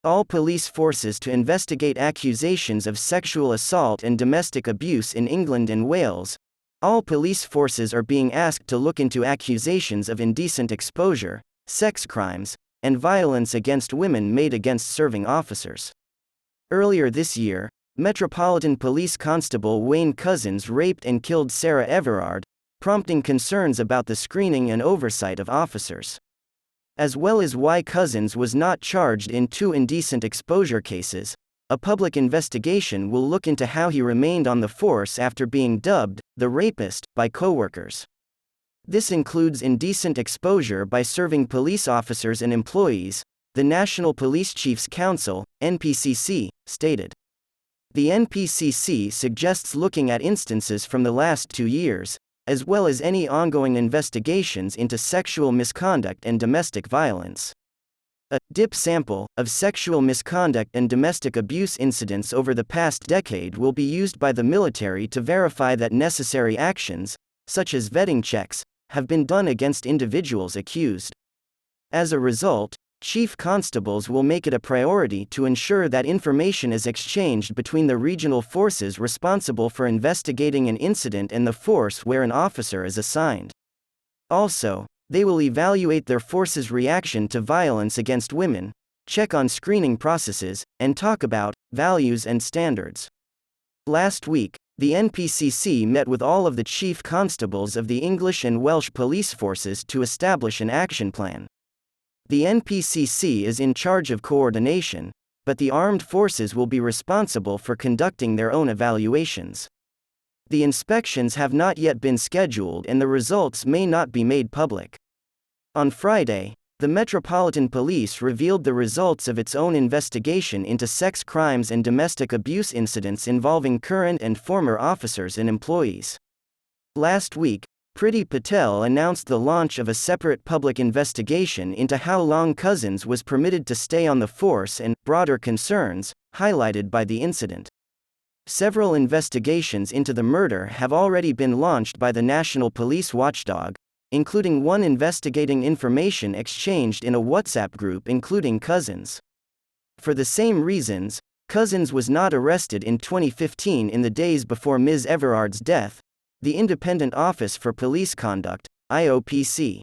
All police forces to investigate accusations of sexual assault and domestic abuse in England and Wales. All police forces are being asked to look into accusations of indecent exposure, sex crimes, and violence against women made against serving officers. Earlier this year, Metropolitan Police Constable Wayne Couzens raped and killed Sarah Everard, prompting concerns about the screening and oversight of officers. As well as why Couzens was not charged in 2 indecent exposure cases, a public investigation will look into how he remained on the force after being dubbed the rapist by coworkers. This includes indecent exposure by serving police officers and employees, the National Police Chiefs Council, NPCC, stated. The NPCC suggests looking at instances from the last 2 years, as well as any ongoing investigations into sexual misconduct and domestic violence. A DIP sample of sexual misconduct and domestic abuse incidents over the past decade will be used by the military to verify that necessary actions, such as vetting checks, have been done against individuals accused. As a result, chief constables will make it a priority to ensure that information is exchanged between the regional forces responsible for investigating an incident and the force where an officer is assigned. Also, they will evaluate their force's reaction to violence against women, check on screening processes, and talk about values and standards. Last week, the NPCC met with all of the chief constables of the English and Welsh police forces to establish an action plan. The NPCC is in charge of coordination, but the armed forces will be responsible for conducting their own evaluations. The inspections have not yet been scheduled and the results may not be made public. On Friday, the Metropolitan Police revealed the results of its own investigation into sex crimes and domestic abuse incidents involving current and former officers and employees. Last week, Priti Patel announced the launch of a separate public investigation into how long Couzens was permitted to stay on the force and broader concerns, highlighted by the incident. Several investigations into the murder have already been launched by the National Police Watchdog, including one investigating information exchanged in a WhatsApp group including Couzens. For the same reasons, Couzens was not arrested in 2015 in the days before Ms. Everard's death. The Independent Office for Police Conduct, IOPC,